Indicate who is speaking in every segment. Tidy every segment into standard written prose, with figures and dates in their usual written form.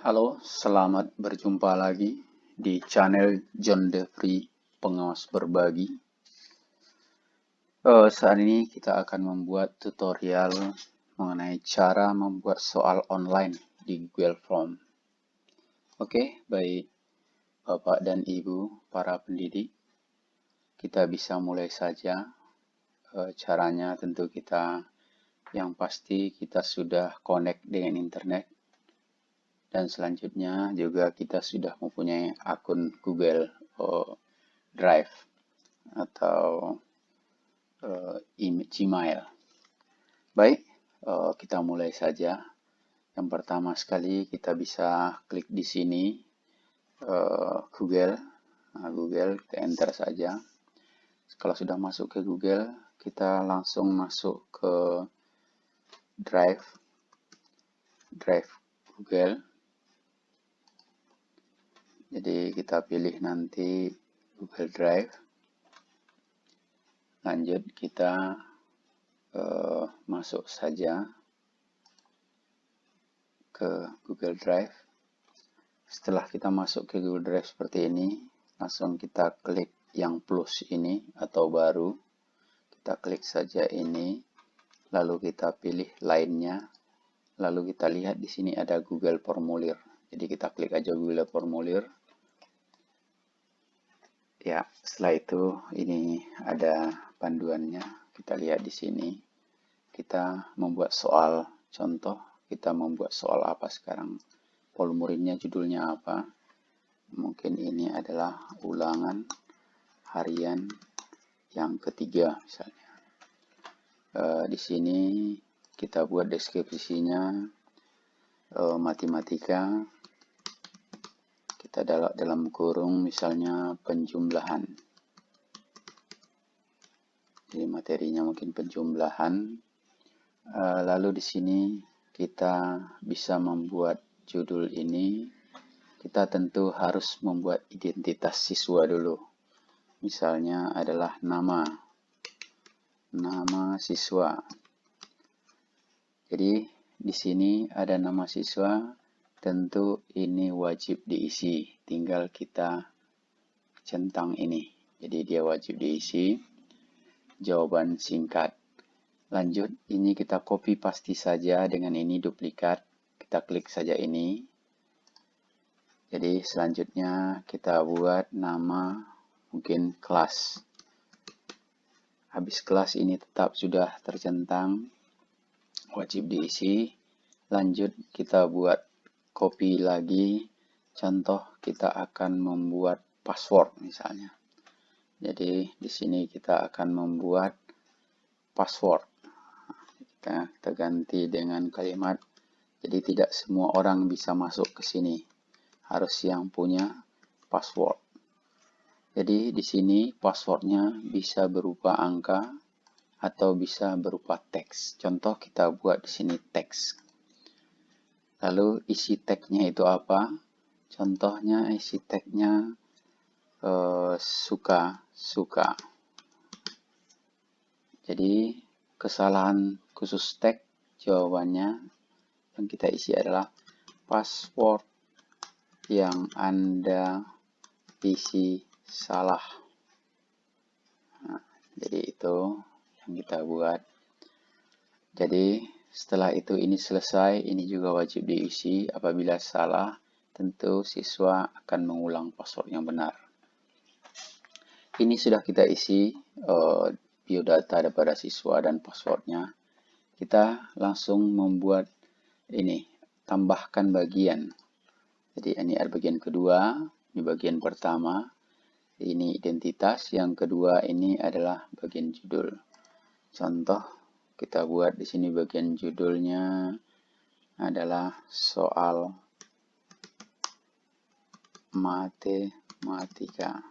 Speaker 1: Halo, selamat berjumpa lagi di channel John Devry Pengawas Berbagi. Saat ini kita akan membuat tutorial mengenai cara membuat soal online di Google Form. Oke, baik Bapak dan Ibu para pendidik, kita bisa mulai saja. Caranya tentu yang pasti kita sudah connect dengan internet. Dan selanjutnya juga kita sudah mempunyai akun Google Drive atau Gmail. Baik, kita mulai saja. Yang pertama sekali kita bisa klik di sini Google. Google kita enter saja. Kalau sudah masuk ke Google, kita langsung masuk ke Drive Google. Jadi kita pilih nanti Google Drive. Lanjut kita masuk saja ke Google Drive. Setelah kita masuk ke Google Drive seperti ini, langsung kita klik yang plus ini atau baru. Kita klik saja ini, lalu kita pilih lainnya. Lalu kita lihat di sini ada Google Formulir. Jadi kita klik aja Google Formulir. Ya, setelah itu ini ada panduannya. Kita lihat di sini. Kita membuat soal contoh. Kita membuat soal apa sekarang? Formulirnya judulnya apa? Mungkin ini adalah ulangan harian yang ketiga misalnya. Di sini kita buat deskripsinya matematika. Kita dalam kurung misalnya penjumlahan. Jadi materinya mungkin penjumlahan. Lalu di sini kita bisa membuat judul ini. Kita tentu harus membuat identitas siswa dulu. Misalnya adalah nama siswa. Jadi di sini ada nama siswa. Tentu ini wajib diisi. Tinggal kita centang ini. Jadi dia wajib diisi. Jawaban singkat. Lanjut, ini kita copy paste saja dengan ini duplikat. Kita klik saja ini. Jadi selanjutnya kita buat nama mungkin kelas. Habis kelas ini tetap sudah tercentang. Wajib diisi. Lanjut kita buat copy lagi. Contoh kita akan membuat password misalnya. Jadi di sini kita akan membuat password. Kita ganti dengan kalimat. Jadi tidak semua orang bisa masuk ke sini. Harus yang punya password. Jadi di sini passwordnya bisa berupa angka atau bisa berupa teks. Contoh kita buat di sini teks. Lalu isi teksnya itu apa? Contohnya isi teksnya suka. Jadi kesalahan khusus teks jawabannya yang kita isi adalah password yang Anda isi salah. Nah, jadi itu yang kita buat. Jadi setelah itu ini selesai, ini juga wajib diisi. Apabila salah, tentu siswa akan mengulang password yang benar. Ini sudah kita isi biodata daripada siswa dan passwordnya. Kita langsung membuat ini, tambahkan bagian. Jadi ini ada bagian kedua, ini bagian pertama. Ini identitas, yang kedua ini adalah bagian judul. Contoh kita buat di sini bagian judulnya adalah soal matematika.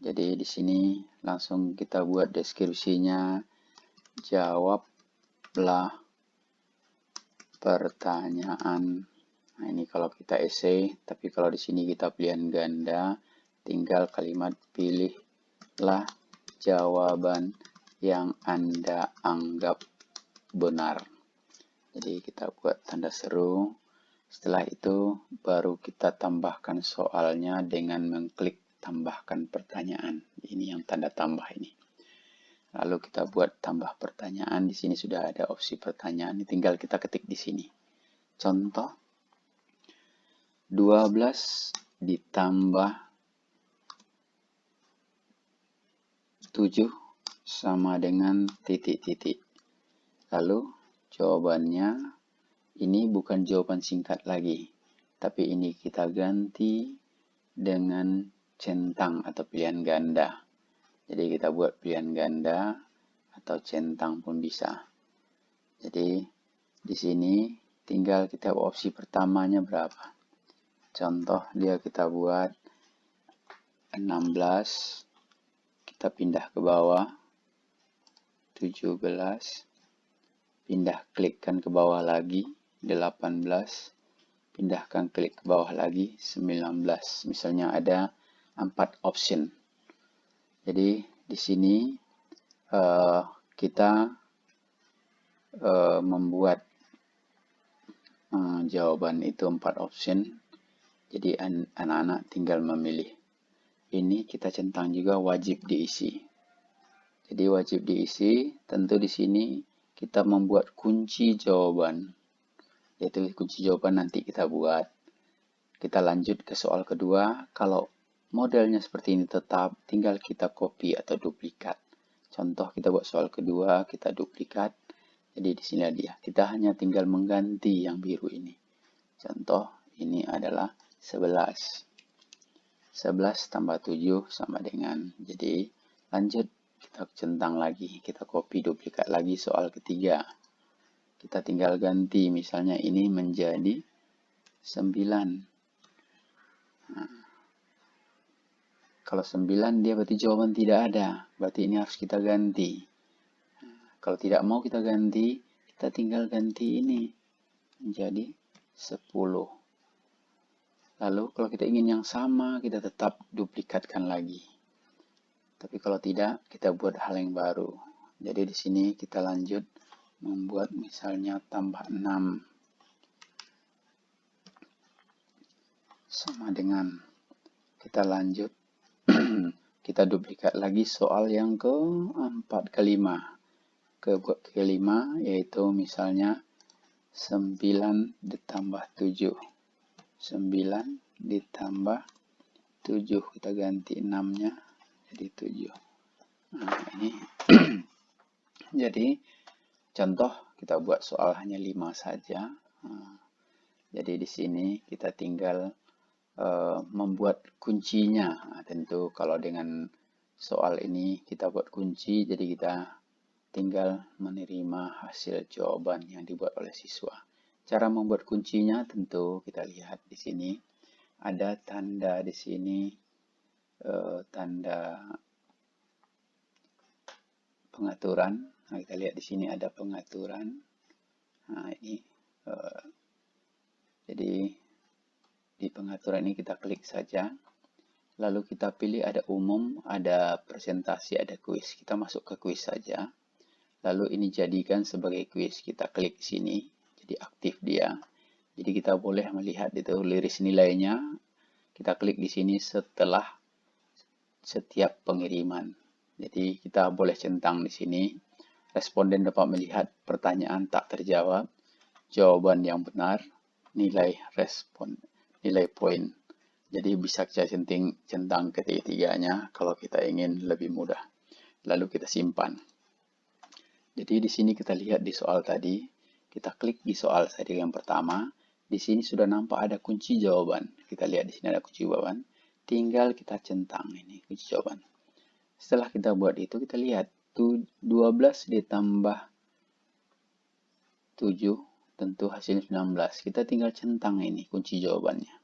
Speaker 1: Jadi di sini langsung kita buat deskripsinya. Jawablah pertanyaan. Nah, ini kalau kita esai, tapi kalau di sini kita pilihan ganda, tinggal kalimat pilihlah jawaban yang Anda anggap benar. Jadi kita buat tanda seru. Setelah itu baru kita tambahkan soalnya dengan mengklik tambahkan pertanyaan. Ini yang tanda tambah ini. Lalu kita buat tambah pertanyaan. Di sini sudah ada opsi pertanyaan. Tinggal kita ketik di sini. Contoh 12 ditambah 7 sama dengan titik-titik. Lalu jawabannya ini bukan jawaban singkat lagi, tapi ini kita ganti dengan centang atau pilihan ganda. Jadi kita buat pilihan ganda atau centang pun bisa. Jadi di sini tinggal kita opsi pertamanya berapa. Contoh dia kita buat 16, kita pindah ke bawah 17, pindah klikkan ke bawah lagi 18, pindahkan klik ke bawah lagi 19. Misalnya ada 4 option. Jadi di sini kita membuat jawaban itu 4 option. Jadi anak-anak tinggal memilih. Ini kita centang juga wajib diisi. Jadi wajib diisi, tentu di sini kita membuat kunci jawaban. Yaitu kunci jawaban nanti kita buat. Kita lanjut ke soal kedua. Kalau modelnya seperti ini tetap, tinggal kita copy atau duplikat. Contoh kita buat soal kedua, kita duplikat. Jadi di sini dia. Kita hanya tinggal mengganti yang biru ini. Contoh ini adalah 11. 11 tambah 7 sama dengan. Jadi lanjut kita centang lagi. Kita copy duplikat lagi soal ketiga. Kita tinggal ganti. Misalnya ini menjadi 9. Nah, kalau 9 dia berarti jawaban tidak ada. Berarti ini harus kita ganti. Kalau tidak mau kita ganti, kita tinggal ganti ini menjadi 10. Lalu kalau kita ingin yang sama, kita tetap duplikatkan lagi. Tapi kalau tidak, kita buat hal yang baru. Jadi di sini kita lanjut membuat misalnya tambah 6 sama dengan. Kita lanjut kita duplikat lagi soal yang keempat, kelima. Kelima yaitu misalnya 9 ditambah 7. 9 ditambah 7. Kita ganti 6-nya jadi 7. Nah, ini jadi contoh kita buat soal hanya 5 saja. Jadi di sini kita tinggal membuat kuncinya. Tentu kalau dengan soal ini kita buat kunci, jadi kita tinggal menerima hasil jawaban yang dibuat oleh siswa. Cara membuat kuncinya tentu kita lihat di sini ada tanda di sini, tanda pengaturan. Nah, kita lihat di sini ada pengaturan. Nah, ini jadi di pengaturan ini kita klik saja. Lalu kita pilih ada umum, ada presentasi, ada kuis. Kita masuk ke kuis saja. Lalu ini jadikan sebagai kuis. Kita klik sini, jadi aktif dia. Jadi kita boleh melihat itu liris nilainya. Kita klik di sini setelah setiap pengiriman. Jadi kita boleh centang di sini. Responden dapat melihat pertanyaan tak terjawab, jawaban yang benar, nilai respon, nilai poin. Jadi bisa kita centang ketiga-tiganya kalau kita ingin lebih mudah. Lalu kita simpan. Jadi di sini kita lihat di soal tadi, kita klik di soal tadi yang pertama. Di sini sudah nampak ada kunci jawaban. Kita lihat di sini ada kunci jawaban. Tinggal kita centang ini kunci jawaban. Setelah kita buat itu, kita lihat 12 ditambah 7 tentu hasilnya 19. Kita tinggal centang ini kunci jawabannya.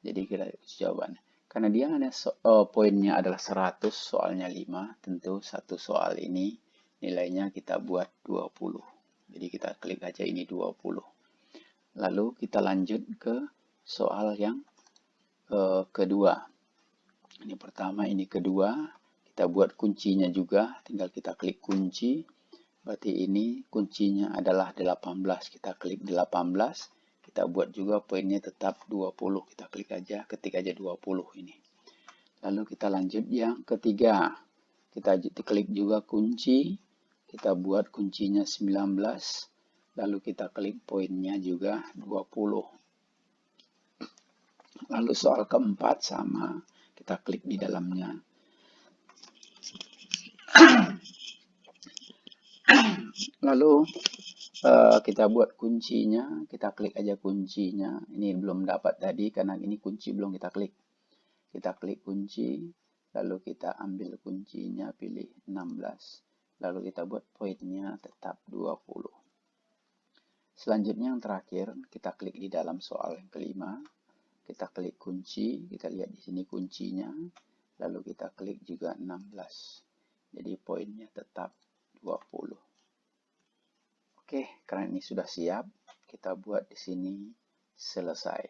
Speaker 1: Jadi kita kunci jawabannya. Karena dia ada poinnya adalah 100, soalnya 5, tentu satu soal ini nilainya kita buat 20. Jadi kita klik aja ini 20. Lalu kita lanjut ke soal yang kedua. Ini pertama, ini kedua. Kita buat kuncinya juga, tinggal kita klik kunci. Berarti ini kuncinya adalah 18. Kita klik 18, Kita buat juga poinnya tetap 20. Kita klik aja, ketik aja 20 ini. Lalu kita lanjut yang ketiga. Kita klik juga kunci. Kita buat kuncinya 19. Lalu kita klik poinnya juga 20. Lalu soal keempat sama. Kita klik di dalamnya. Lalu kita buat kuncinya, kita klik aja kuncinya. Ini belum dapat tadi karena ini kunci belum kita klik. Kita klik kunci, lalu kita ambil kuncinya, pilih 16. Lalu kita buat poinnya tetap 20. Selanjutnya yang terakhir, kita klik di dalam soal yang kelima. Kita klik kunci, kita lihat di sini kuncinya. Lalu kita klik juga 16. Jadi poinnya tetap 20. Oke, karena ini sudah siap, kita buat di sini selesai.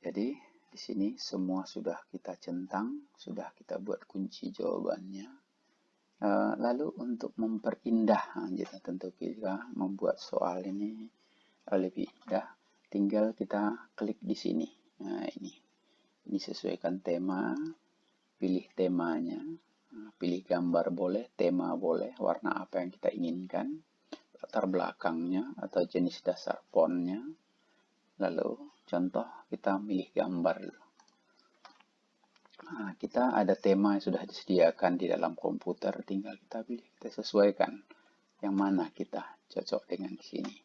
Speaker 1: Jadi di sini semua sudah kita centang, sudah kita buat kunci jawabannya. Lalu untuk memperindah, jadi tentu kita membuat soal ini lebih indah, tinggal kita klik di sini. Nah ini sesuaikan tema, pilih temanya, pilih gambar boleh, tema boleh, warna apa yang kita inginkan, latar belakangnya atau jenis dasar fontnya. Lalu contoh kita pilih gambar. Nah, kita ada tema yang sudah disediakan di dalam komputer, tinggal kita pilih, kita sesuaikan yang mana kita cocok dengan di sini.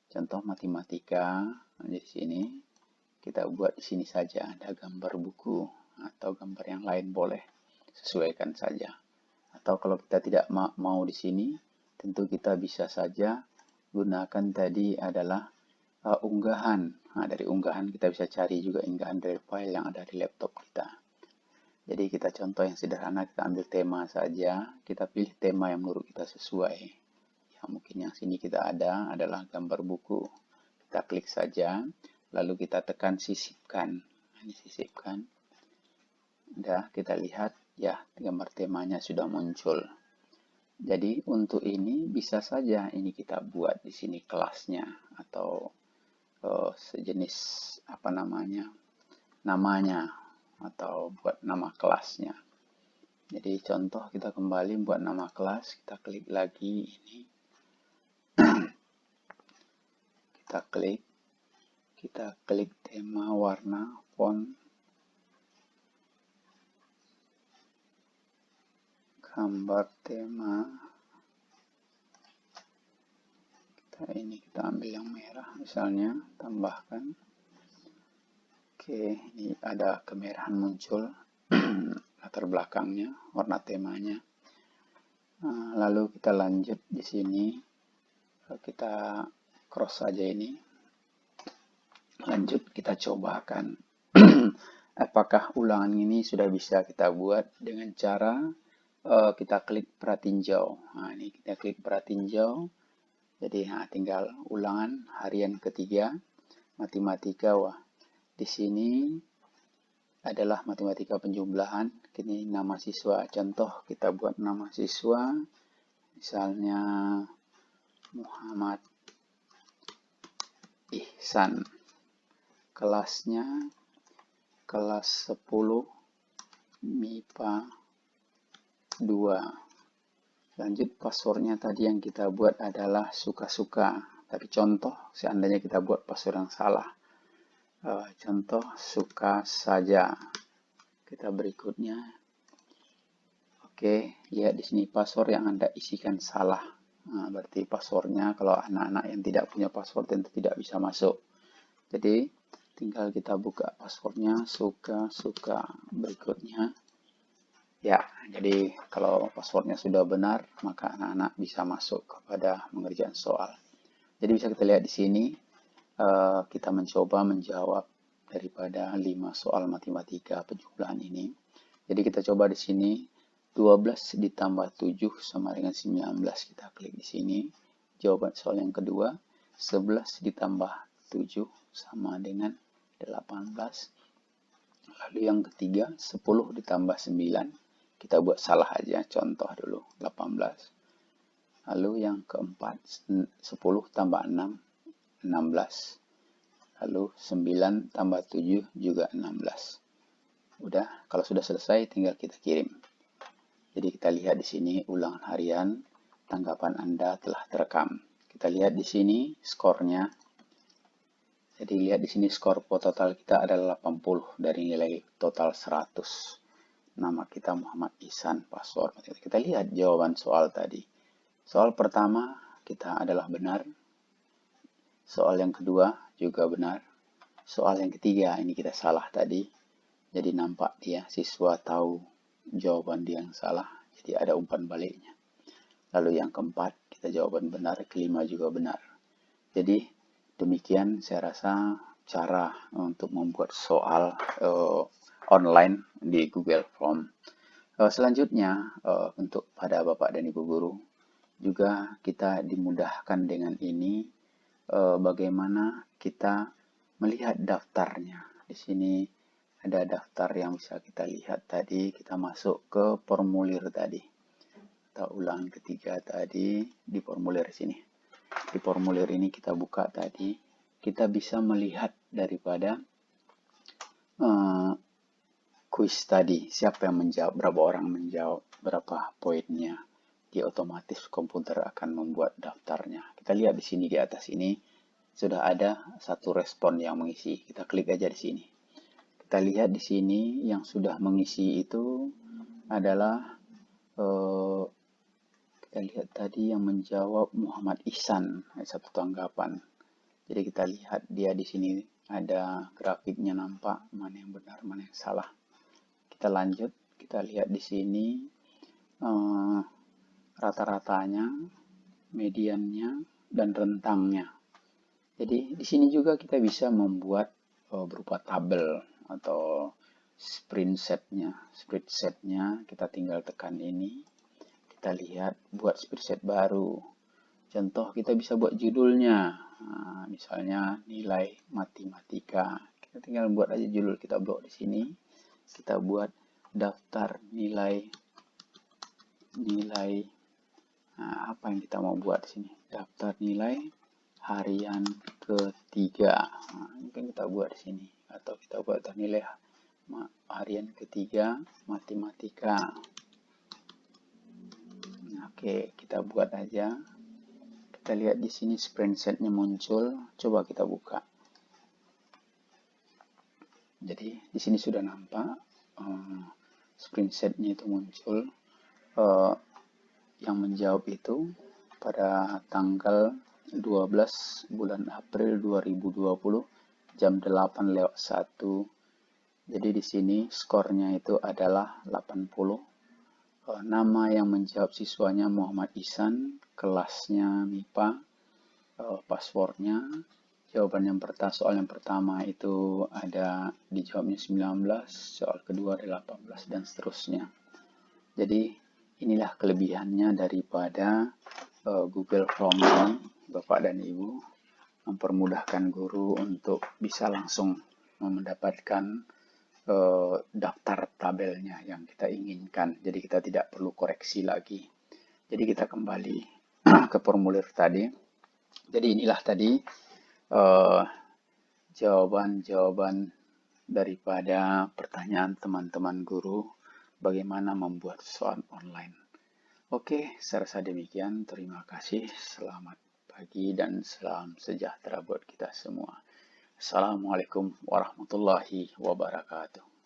Speaker 1: Contoh matematika, di sini kita buat di sini saja, ada gambar buku atau gambar yang lain boleh, sesuaikan saja. Atau kalau kita tidak mau di sini, tentu kita bisa saja gunakan tadi adalah unggahan. Nah, dari unggahan kita bisa cari juga unggahan dari file yang ada di laptop kita. Jadi kita contoh yang sederhana, kita ambil tema saja, kita pilih tema yang menurut kita sesuai. Ya, mungkin yang sini kita ada adalah gambar buku. Kita klik saja, lalu kita tekan sisipkan. Ini sisipkan. Udah, kita lihat ya gambar temanya sudah muncul. Jadi untuk ini bisa saja ini kita buat di sini kelasnya atau sejenis apa namanya atau buat nama kelasnya. Jadi contoh kita kembali buat nama kelas, kita klik lagi ini. kita klik tema, warna, font, gambar tema. Kita ambil yang merah misalnya, tambahkan. Oke, ini ada kemerahan muncul latar belakangnya, warna temanya. Lalu kita lanjut di sini, kita cross saja ini. Lanjut kita cobakan apakah ulangan ini sudah bisa kita buat dengan cara kita klik pratinjau. Nah, ini kita klik pratinjau. Jadi tinggal ulangan harian ketiga matematika. Wah, di sini adalah matematika penjumlahan. Ini nama siswa. Contoh kita buat nama siswa, misalnya Muhammad Ihsan. Kelasnya kelas 10 MIPA 2. Lanjut passwordnya tadi yang kita buat adalah suka-suka. Tapi contoh seandainya kita buat password yang salah. Contoh suka saja. Kita berikutnya. Oke, lihat di sini password yang Anda isikan salah. Nah, berarti passwordnya kalau anak-anak yang tidak punya password tentu tidak bisa masuk. Jadi tinggal kita buka passwordnya, suka-suka berikutnya. Ya, jadi kalau passwordnya sudah benar, maka anak-anak bisa masuk kepada mengerjakan soal. Jadi bisa kita lihat di sini, kita mencoba menjawab daripada 5 soal matematika penjumlahan ini. Jadi kita coba di sini, 12 ditambah 7 sama dengan 19. Kita klik di sini, jawaban soal yang kedua, 11 ditambah 7 sama dengan 18. Lalu yang ketiga, 10 ditambah 9. Kita buat salah aja, contoh dulu, 18. Lalu yang keempat, 10 tambah 6, 16. Lalu 9 tambah 7 juga 16. Udah, kalau sudah selesai tinggal kita kirim. Jadi kita lihat di sini ulangan harian, tanggapan Anda telah terekam. Kita lihat di sini skornya. Jadi lihat di sini skor total kita adalah 80 dari nilai total 100. Nama kita Muhammad Ihsan, password. Kita lihat jawaban soal tadi. Soal pertama kita adalah benar. Soal yang kedua juga benar. Soal yang ketiga ini kita salah tadi. Jadi nampak dia siswa tahu jawaban dia yang salah. Jadi ada umpan baliknya. Lalu yang keempat kita jawaban benar, kelima juga benar. Jadi demikian saya rasa cara untuk membuat soal online di Google Form. Selanjutnya untuk pada Bapak dan Ibu guru juga kita dimudahkan dengan ini bagaimana kita melihat daftarnya. Di sini ada daftar yang bisa kita lihat tadi. Kita masuk ke formulir tadi. Kita ulang ketiga tadi di formulir sini. Di formulir ini kita buka tadi. Kita bisa melihat daripada kuis tadi. Siapa yang menjawab, berapa orang menjawab, berapa poinnya. Dia otomatis komputer akan membuat daftarnya. Kita lihat di sini di atas ini sudah ada satu respon yang mengisi. Kita klik aja di sini. Kita lihat di sini yang sudah mengisi itu adalah kita lihat tadi yang menjawab Muhammad Ihsan, satu tanggapan. Jadi kita lihat dia di sini ada grafiknya nampak mana yang benar, mana yang salah. Kita lanjut, kita lihat di sini rata-ratanya, mediannya, dan rentangnya. Jadi di sini juga kita bisa membuat berupa tabel atau spreadsheet-nya. Kita tinggal tekan ini, kita lihat buat spreadsheet baru. Contoh kita bisa buat judulnya, misalnya nilai matematika. Kita tinggal buat aja judul, kita blok di sini. Kita buat daftar nilai. Apa yang kita mau buat di sini? Daftar nilai harian ketiga. Ini kan kita buat di sini. Atau kita buat daftar nilai harian ketiga matematika. Oke, kita buat aja. Kita lihat di sini spreadsheet-nya muncul. Coba kita buka. Jadi di sini sudah nampak spreadsheet-nya itu muncul. Yang menjawab itu pada tanggal 12 bulan April 2020 jam 8:01. Jadi di sini skornya itu adalah 80. Nama yang menjawab siswanya Muhammad Ihsan, kelasnya MIPA, passwordnya. Jawaban yang pertama, soal yang pertama itu ada dijawabnya 19, soal kedua ada 18 dan seterusnya. Jadi inilah kelebihannya daripada Google Form ini, Bapak dan Ibu, mempermudahkan guru untuk bisa langsung mendapatkan daftar tabelnya yang kita inginkan. Jadi kita tidak perlu koreksi lagi. Jadi kita kembali ke formulir tadi. Jadi inilah tadi jawaban-jawaban daripada pertanyaan teman-teman guru bagaimana membuat soal online. Oke, saya rasa demikian. Terima kasih. Selamat pagi dan salam sejahtera buat kita semua. Assalamualaikum warahmatullahi wabarakatuh.